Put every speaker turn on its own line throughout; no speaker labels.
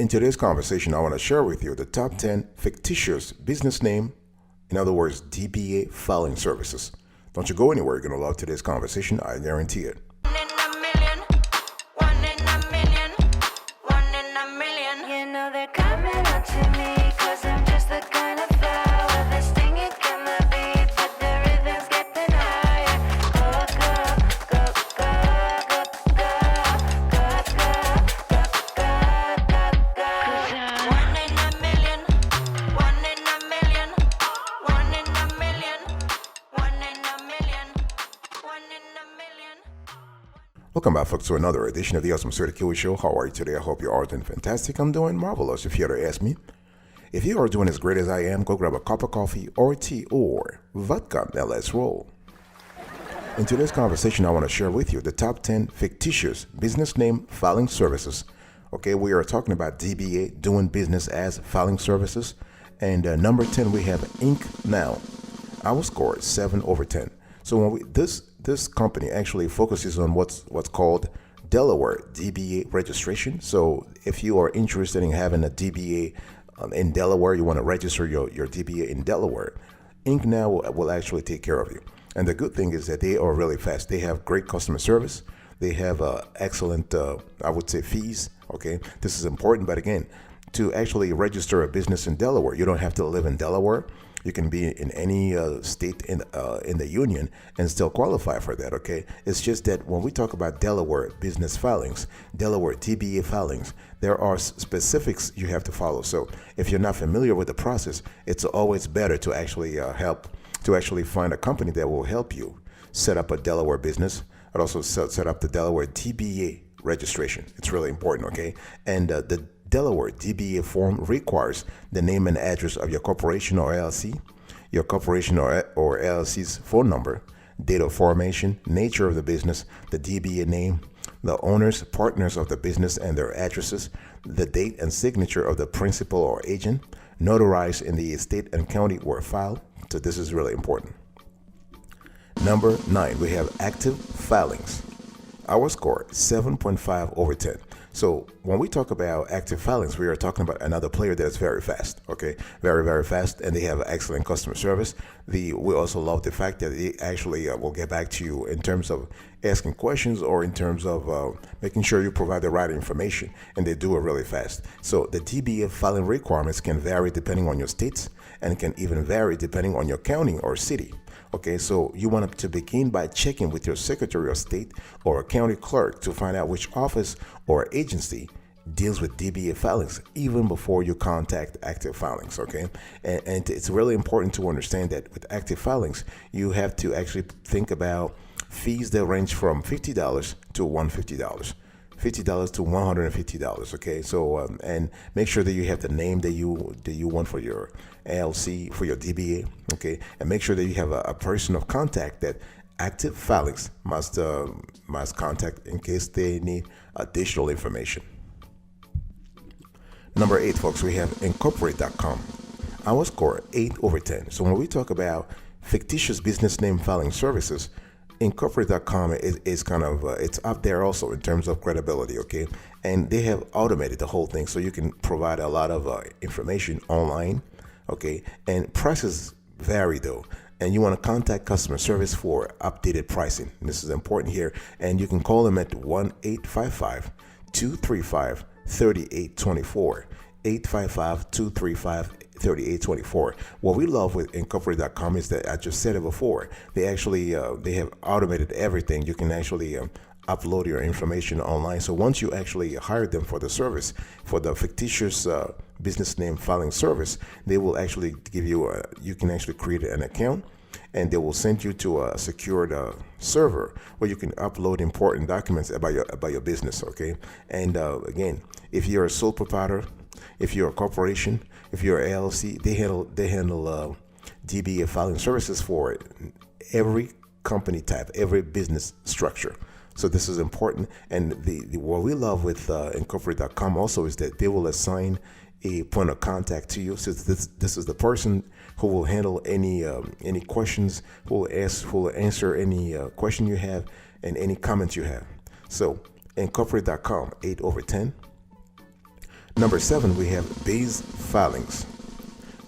In today's conversation, I want to share with you the top 10 fictitious business name, in other words, DBA Filing Services. Don't you go anywhere. You're going to love today's conversation. I guarantee it.
One in a million, one in a million, one in a million. You know they're coming up to me, cause I'm just the kind of flower that's stinging from the beat, but the rhythm's getting higher. Go, go, go, go, go, go, go, go, go, go, go. One in a million, one in a million, one in a million, one in a million, one in a million.
Welcome back, folks, to another edition of the Awesome Sir Kiwi Show. How are you today? I hope you are doing fantastic. I'm doing marvelous, if you had to ask me. If you are doing as great as I am, go grab a cup of coffee or tea or vodka. Now let's roll. In today's conversation, I want to share with you the top 10 fictitious business name filing services. Okay, we are talking about DBA, doing business as filing services. And number 10, we have Inc. Now. Our score is 7 over 10. So when this company actually focuses on what's called Delaware DBA registration. So if you are interested in having a DBA in Delaware, you want to register your DBA in Delaware, Inc. Now will actually take care of you. And the good thing is that they are really fast. They have great customer service. They have excellent, I would say, fees. Okay, this is important. But again, to actually register a business in Delaware, you don't have to live in Delaware. You can be in any state in the union and still qualify for that, okay? It's just that when we talk about Delaware business filings, Delaware DBA filings, there are specifics you have to follow. So if you're not familiar with the process, it's always better to actually find a company that will help you set up a Delaware business and also set up the Delaware DBA registration. It's really important, okay? And the Delaware DBA form requires the name and address of your corporation or LLC, your corporation or LLC's phone number, date of formation, nature of the business, the DBA name, the owners, partners of the business and their addresses, the date and signature of the principal or agent, notarized in the state and county where filed. So this is really important. Number 9, we have active filings. Our score, 7.5 over 10. So when we talk about active filings, we are talking about another player that is very fast, okay? Very, very fast, and they have excellent customer service. We also love the fact that they actually will get back to you in terms of asking questions or in terms of making sure you provide the right information, and they do it really fast. So the DBA filing requirements can vary depending on your states, and can even vary depending on your county or city. Okay, so you want to begin by checking with your Secretary of State or county clerk to find out which office or agency deals with DBA filings even before you contact active filings, okay? And it's really important to understand that with active filings, you have to actually think about fees that range from $50 to $150. $50 to $150, okay? So and make sure that you have the name that you want for your LLC, for your DBA, okay? And make sure that you have a person of contact that active filings must contact in case they need additional information. Number 8, folks, we have incorporate.com. Our score, 8 over 10. So when we talk about fictitious business name filing services, Incorporate.com is kind of, it's up there also in terms of credibility, okay? And they have automated the whole thing so you can provide a lot of information online, okay? And prices vary though. And you want to contact customer service for updated pricing. And this is important here. And you can call them at 1-855-235-3824. 855-235-3824. What we love with Incorporate.com is that I just said it before. They actually they have automated everything. You can actually upload your information online. So once you actually hire them for the service, for the fictitious business name filing service, they will actually give you you can actually create an account, and they will send you to a secured server where you can upload important documents about your business. Okay, and again, if you're a sole proprietor, if you're a corporation, if you're an LLC, they handle DBA filing services for every company type, every business structure. So this is important. And what we love with Incorporate.com also is that they will assign a point of contact to you. So this is the person who will handle any questions, who will answer any question you have and any comments you have. So Incorporate.com, 8 over 10. Number 7, we have Base Filings.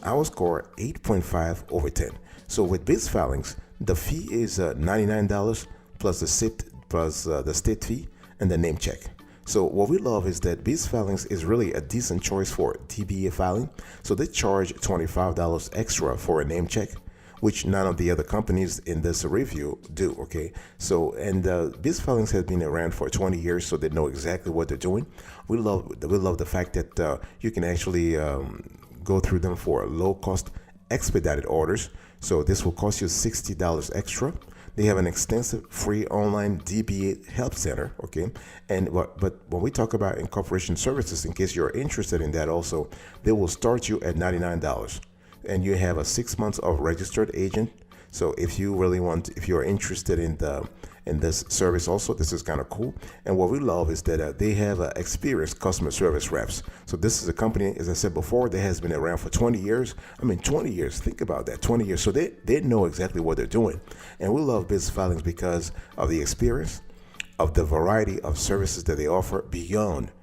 Our score 8.5 over 10. So with Base Filings, the fee is $99 plus the state fee and the name check. So what we love is that Base Filings is really a decent choice for DBA filing. So they charge $25 extra for a name check, which none of the other companies in this review do. Okay, so and Base Filings has been around for 20 years, so they know exactly what they're doing. We love the fact that you can actually go through them for low cost expedited orders. So this will cost you $60 extra. They have an extensive free online DBA help center, okay? But when we talk about incorporation services, in case you're interested in that also, they will start you at $99. And you have a 6 months of registered agent. So if you really if you're interested in this service also, this is kind of cool. And what we love is that they have experienced customer service reps. So this is a company, as I said before, that has been around for 20 years. I mean, 20 years, think about that, 20 years. So they know exactly what they're doing. And we love Base Filings because of the experience, of the variety of services that they offer beyond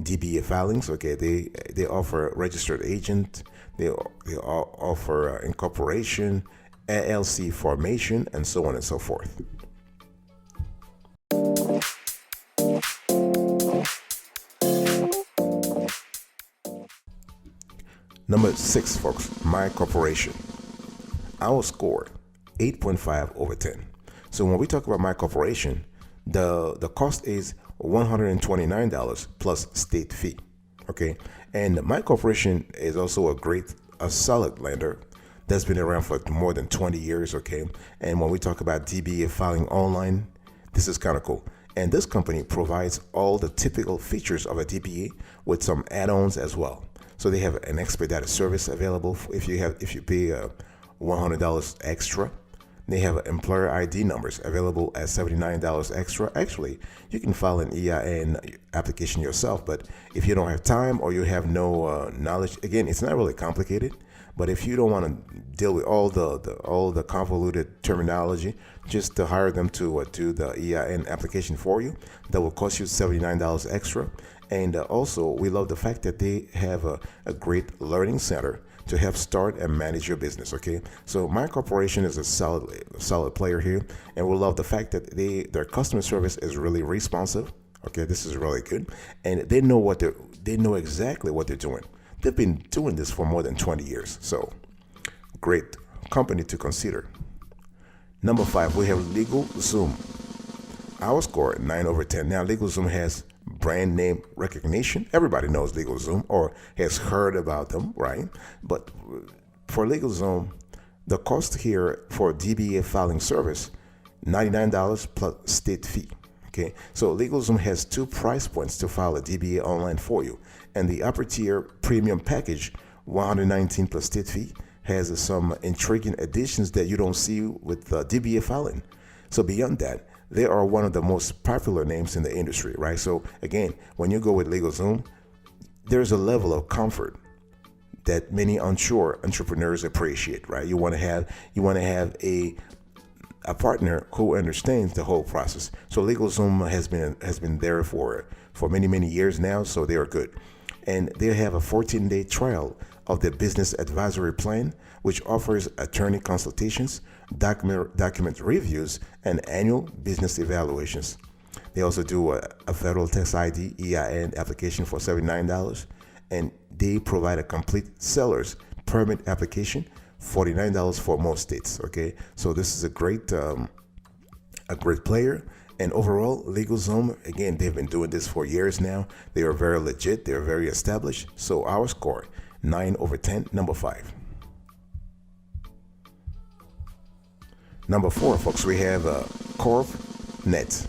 DBA filings. Okay, they offer registered agent, they offer incorporation, LLC formation, and so on and so forth. Number 6, folks, My Corporation. Our score 8.5 over 10. So when we talk about My Corporation, the cost is $129 plus state fee. Okay, and My Corporation is also a solid lender that's been around for more than 20 years. Okay, and when we talk about DBA filing online, this is kind of cool. And this company provides all the typical features of a DBA with some add-ons as well. So they have an expedited service available if you pay $100 extra. They have employer ID numbers available at $79 extra. Actually, you can file an EIN application yourself, but if you don't have time or you have no knowledge, again, it's not really complicated. But if you don't want to deal with all the convoluted terminology, just to hire them to do the EIN application for you. That will cost you $79 extra. And also, we love the fact that they have a great learning center to help start and manage your business. Okay, so My Corporation is a solid player here, and we love the fact that their customer service is really responsive. Okay, this is really good, and they know exactly what they're doing. They've been doing this for more than 20 years, so great company to consider. Number 5, we have LegalZoom. Our score 9 over 10. Now LegalZoom has brand name recognition. Everybody knows LegalZoom or has heard about them, right? But for LegalZoom, the cost here for DBA filing service, $99 plus state fee. Okay, so LegalZoom has 2 price points to file a DBA online for you, and the upper tier premium package, $119 plus state fee, has some intriguing additions that you don't see with DBA filing. So beyond that, they are one of the most popular names in the industry, right? So again, when you go with LegalZoom, there's a level of comfort that many unsure entrepreneurs appreciate, right? You want to have a partner who understands the whole process. So LegalZoom has been there for many years now, so they are good. And they have a 14-day trial of the business advisory plan, which offers attorney consultations, document reviews, and annual business evaluations. They also do a federal tax ID EIN application for $79, and they provide a complete seller's permit application, $49 for most states. Okay, so this is a great player. And overall, LegalZoom, again, they've been doing this for years now. They are very legit. They're very established. So our score 9 over 10. Number 5. Number 4, folks, we have CorpNet.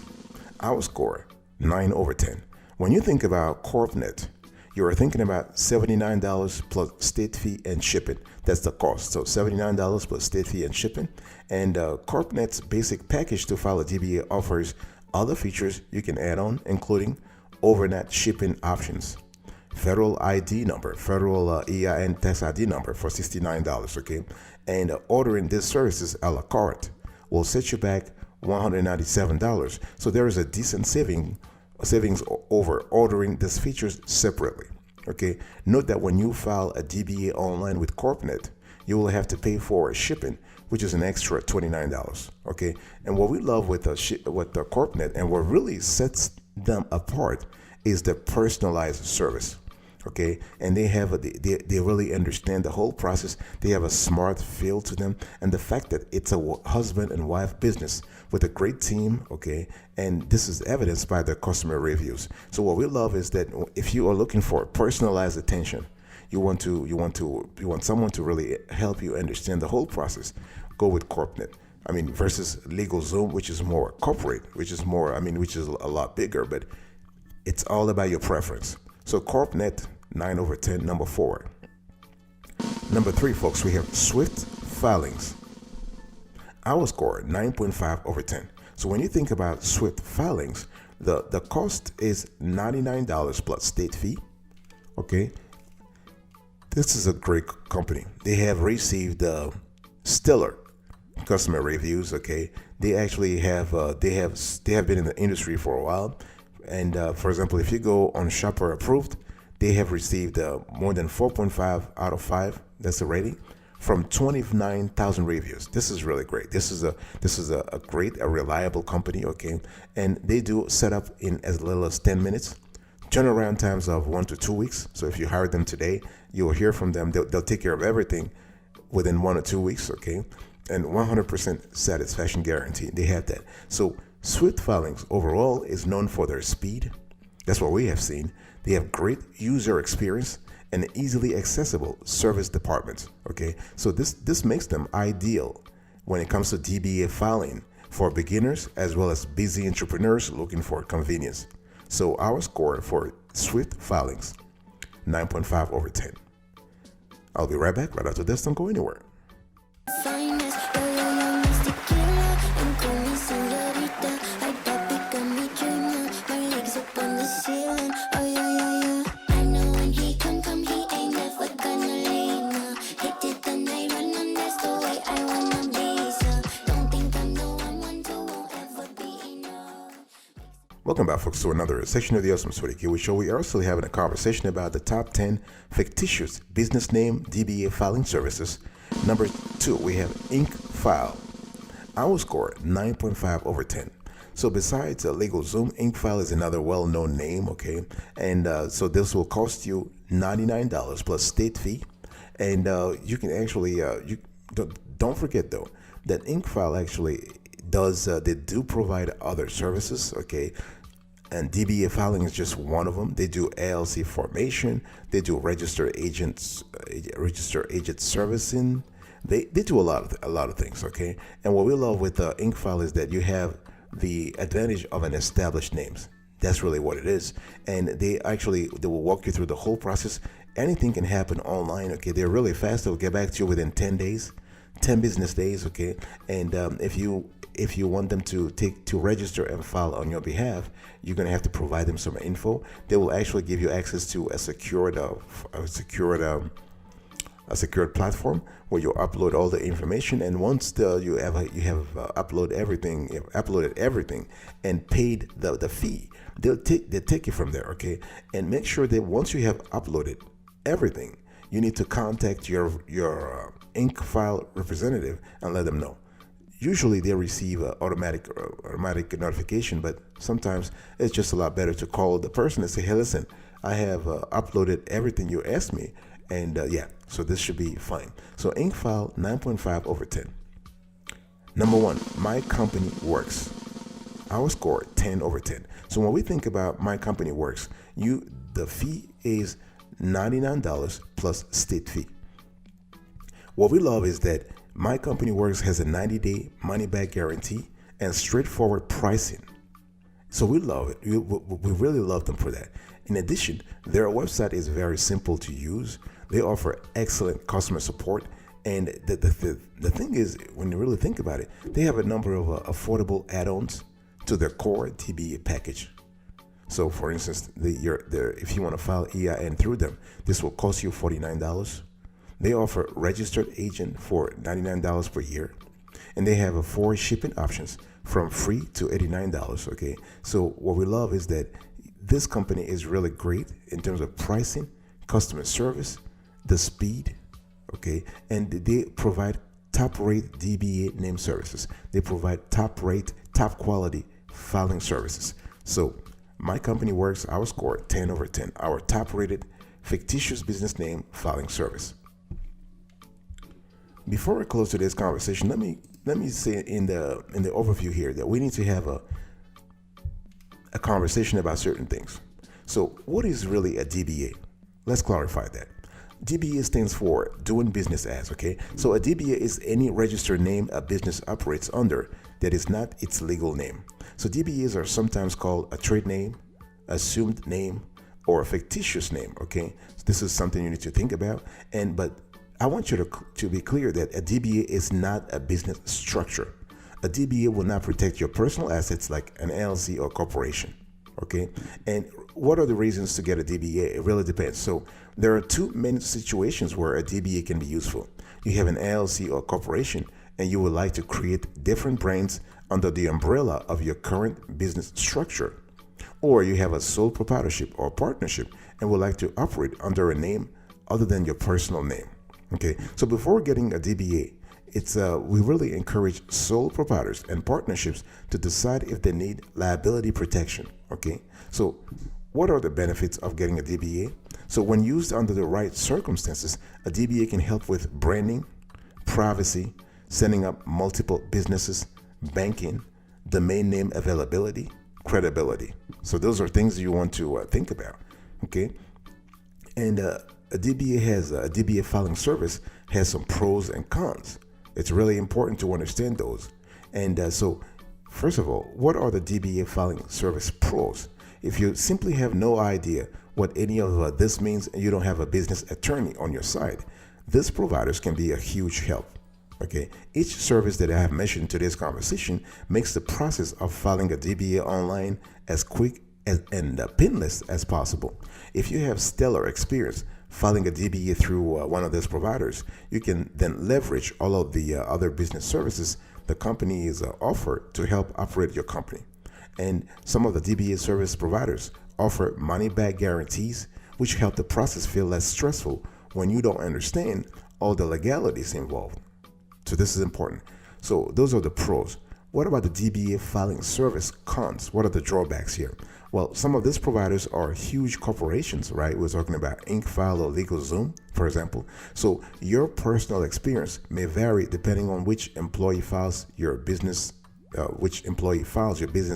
Our score 9 over 10. When you think about CorpNet, you're thinking about $79 plus state fee and shipping. That's the cost. So $79 plus state fee and shipping. And CorpNet's basic package to file a DBA offers other features you can add on, including overnight shipping options, federal ID number, federal EIN tax ID number for $69. Okay, and ordering these services a la carte will set you back $197. So there is a decent savings over ordering these features separately. Okay, note that when you file a DBA online with CorpNet, you will have to pay for shipping, which is an extra $29. Okay, and what we love with the CorpNet and what really sets them apart is the personalized service. Okay, and they really understand the whole process. They have a smart feel to them, and the fact that it's a husband and wife business with a great team. Okay, and this is evidenced by the customer reviews. So what we love is that if you are looking for personalized attention, you want someone to really help you understand the whole process, go with CorpNet. I mean, versus LegalZoom, which is more corporate, which is a lot bigger, but it's all about your preference. So CorpNet, 9/10, number 4. Number 3, folks, we have Swift Filings. Our score, 9.5/10. So when you think about Swift Filings, the cost is $99 plus state fee. Okay, this is a great company. They have received stellar customer reviews. Okay, they actually have they have been in the industry for a while. And for example, if you go on Shopper Approved, they have received more than 4.5 out of 5. That's the rating from 29,000 reviews. This is really great. This is a reliable company. Okay, and they do set up in as little as 10 minutes. Turnaround times of 1 to 2 weeks. So if you hire them today, you will hear from them. They'll take care of everything within 1 or 2 weeks. Okay, and 100% satisfaction guarantee. They have that. So Swift Filings overall is known for their speed. That's what we have seen. They have great user experience and easily accessible service departments. Okay, so this makes them ideal when it comes to DBA filing for beginners as well as busy entrepreneurs looking for convenience. So our score for Swift Filings, 9.5/10. I'll be right back right after this. Don't go anywhere. Welcome back, folks, to another section of the Awesome Sweaty Kiwi Show. We are also having a conversation about the top 10 fictitious business name DBA Filing Services. Number 2, we have InkFile. Our score, 9.5/10. So besides LegalZoom, InkFile is another well-known name, okay? And so this will cost you $99 plus state fee. And you can actually, don't forget, though, that InkFile actually they do provide other services, okay? And DBA Filing is just one of them. They do LLC formation. They do register agent servicing. They do a lot of things, okay? And what we love with InkFile is that you have the advantage of an established names. That's really what it is. And they will walk you through the whole process. Anything can happen online, okay? They're really fast. They'll get back to you within 10 days, 10 business days, okay? And if you want them to register and file on your behalf, you're going to have to provide them some info. They will actually give you access to a secured platform where you upload all the information. And once you have uploaded everything and paid the fee, they'll take you from there, okay? And make sure that once you have uploaded everything, you need to contact your InkFile representative and let them know. Usually they receive an automatic notification, but sometimes it's just a lot better to call the person and say, hey, listen, I have uploaded everything you asked me, and so this should be fine. So InkFile, 9.5/10. Number 1, My Company Works. Our score, 10/10. So when we think about My Company Works, the fee is $99 plus state fee. What we love is that My Company Works has a 90-day money-back guarantee and straightforward pricing. So we love it. We really love them for that. In addition, their website is very simple to use. They offer excellent customer support. And the thing is, when you really think about it, they have a number of affordable add-ons to their core DBA package. So for instance, if you want to file EIN through them, this will cost you $49. They offer registered agent for $99 per year, and they have 4 shipping options from free to $89. Okay, so what we love is that this company is really great in terms of pricing, customer service, the speed, okay, and they provide top-rate DBA name services. They provide top-rate, top-quality filing services. So my company works, our score 10 over 10, our top-rated fictitious business name filing service. Before I close today's conversation, let me say in the overview here that we need to have a conversation about certain things. So what is really a DBA? Let's clarify that. DBA stands for doing business as, okay? So a DBA is any registered name a business operates under that is not its legal name. So DBAs are sometimes called a trade name, assumed name, or a fictitious name, okay? So this is something you need to think about. But I want you to be clear that a DBA is not a business structure. A DBA will not protect your personal assets like an LLC or corporation, okay? And what are the reasons to get a DBA? It really depends. So there are two main situations where a DBA can be useful. You have an LLC or corporation, and you would like to create different brands under the umbrella of your current business structure. Or you have a sole proprietorship or partnership and would like to operate under a name other than your personal name. Okay, so before getting a DBA, we really encourage sole proprietors and partnerships to decide if they need liability protection. Okay, so what are the benefits of getting a DBA? So when used under the right circumstances, a DBA can help with branding, privacy, setting up multiple businesses, banking, domain name availability, credibility. So those are things you want to think about. Okay, and a DBA filing service has some pros and cons. It's really important to understand those. And so, first of all, what are the DBA filing service pros? If you simply have no idea what any of this means and you don't have a business attorney on your side, these providers can be a huge help. Okay, each service that I have mentioned in today's conversation makes the process of filing a DBA online as quick and painless as possible. If you have stellar experience filing a DBA through one of these providers, you can then leverage all of the other business services the company is offered to help operate your company. And some of the DBA service providers offer money-back guarantees, which help the process feel less stressful when you don't understand all the legalities involved. So this is important. So those are the pros. What about the DBA filing service cons? What are the drawbacks here? Well, some of these providers are huge corporations, right? We're talking about InkFile or LegalZoom, for example. So your personal experience may vary depending on which employee files your business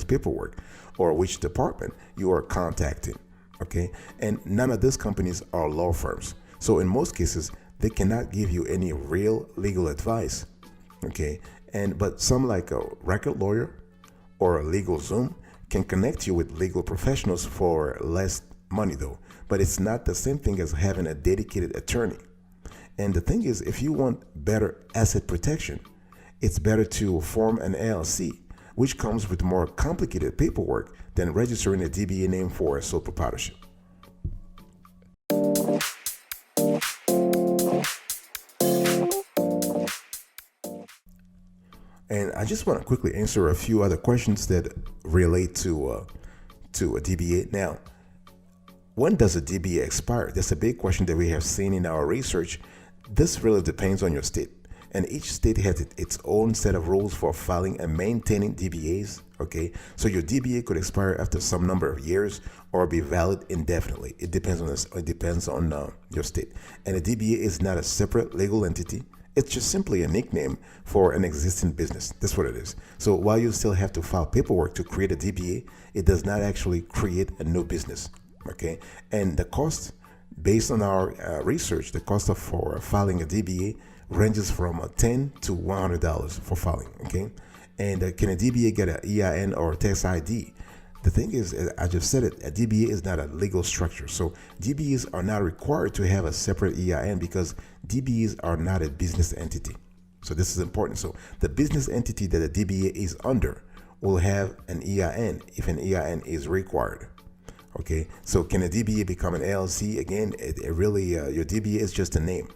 paperwork, or which department you are contacting. Okay, and none of these companies are law firms. So in most cases, they cannot give you any real legal advice. Okay, but some like a record lawyer or a LegalZoom can connect you with legal professionals for less money though, but it's not the same thing as having a dedicated attorney. And the thing is, if you want better asset protection, it's better to form an LLC, which comes with more complicated paperwork than registering a DBA name for a sole proprietorship. And I just want to quickly answer a few other questions that relate to a DBA. Now, when does a DBA expire? That's a big question that we have seen in our research. This really depends on your state, and each state has its own set of rules for filing and maintaining DBAs. Okay, so your DBA could expire after some number of years or be valid indefinitely. It depends on this. It depends on your state. And a DBA is not a separate legal entity. It's just simply a nickname for an existing business. That's what it is. So while you still have to file paperwork to create a DBA, it does not actually create a new business. Okay, and the cost, based on our research, the cost for filing a DBA ranges from $10 to $100 for filing. Okay, and can a DBA get an EIN or tax ID? The thing is, I just said it, a DBA is not a legal structure. So DBAs are not required to have a separate EIN because DBAs are not a business entity. So this is important. So the business entity that a DBA is under will have an EIN if an EIN is required. Okay, so can a DBA become an LLC? Again, it really, your DBA is just a name.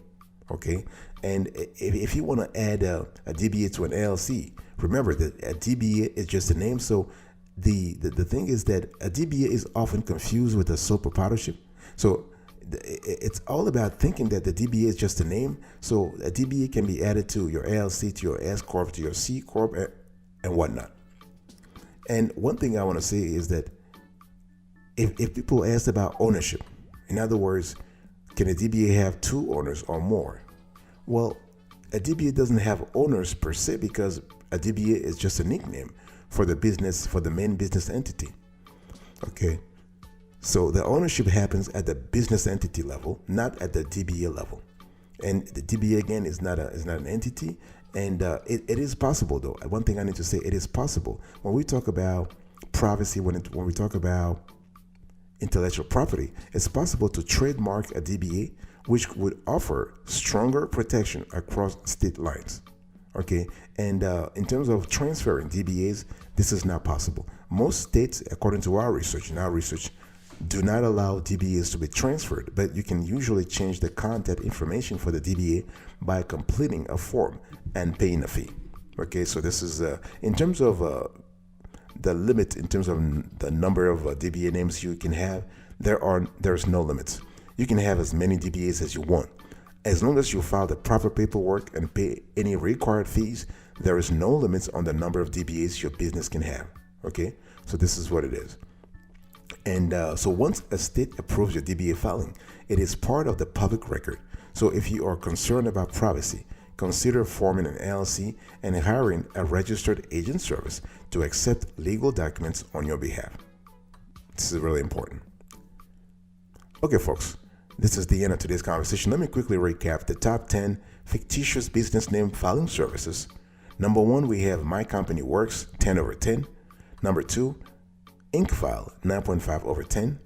Okay, and if you want to add a DBA to an LLC, remember that a DBA is just a name. So the thing is that a DBA is often confused with a sole proprietorship. So it's all about thinking that the DBA is just a name. So a DBA can be added to your LLC, to your S Corp, to your C Corp, and whatnot. And one thing I want to say is that if people ask about ownership, in other words, can a DBA have 2 owners or more? Well, a DBA doesn't have owners per se, because a DBA is just a nickname for the business, for the main business entity. Okay, so the ownership happens at the business entity level, not at the DBA level. And the DBA again is not an entity, and it is possible though. One thing I need to say, it is possible when we talk about privacy, when we talk about intellectual property, it's possible to trademark a DBA, which would offer stronger protection across state lines. Okay, and in terms of transferring DBAs, this is not possible. Most states, according to our research, do not allow DBAs to be transferred, but you can usually change the contact information for the DBA by completing a form and paying a fee. Okay, so this is in terms of the limit, in terms of the number of DBA names you can have, there's no limits. You can have as many DBAs as you want. As long as you file the proper paperwork and pay any required fees, there is no limits on the number of DBAs your business can have. Okay, so this is what it is. And so once a state approves your DBA filing, it is part of the public record. So if you are concerned about privacy, consider forming an LLC and hiring a registered agent service to accept legal documents on your behalf. This is really important. Okay, folks, this is the end of today's conversation. Let me quickly recap the top 10 fictitious business name filing services. Number 1, we have My Company Works, 10 over 10. Number 2, InkFile, 9.5 over 10.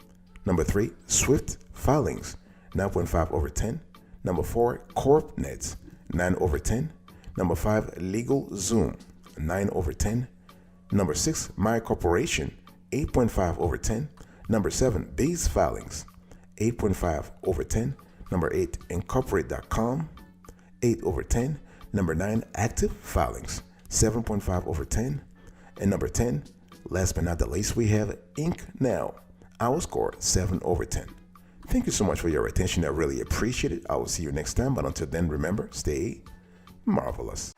Number 3, Swift Filings, 9.5 over 10. Number 4, CorpNet, 9 over 10. Number 5, Legal Zoom, 9 over 10. Number 6, My Corporation, 8.5 over 10. Number 7, Base Filings, 8.5 over 10. Number 8, Incorporate.com, 8 over 10. Number 9, Active Filings, 7.5 over 10. And number 10, last but not the least, we have Ink Now. Our score, 7 over 10. Thank you so much for your attention. I really appreciate it. I will see you next time. But until then, remember, stay marvelous.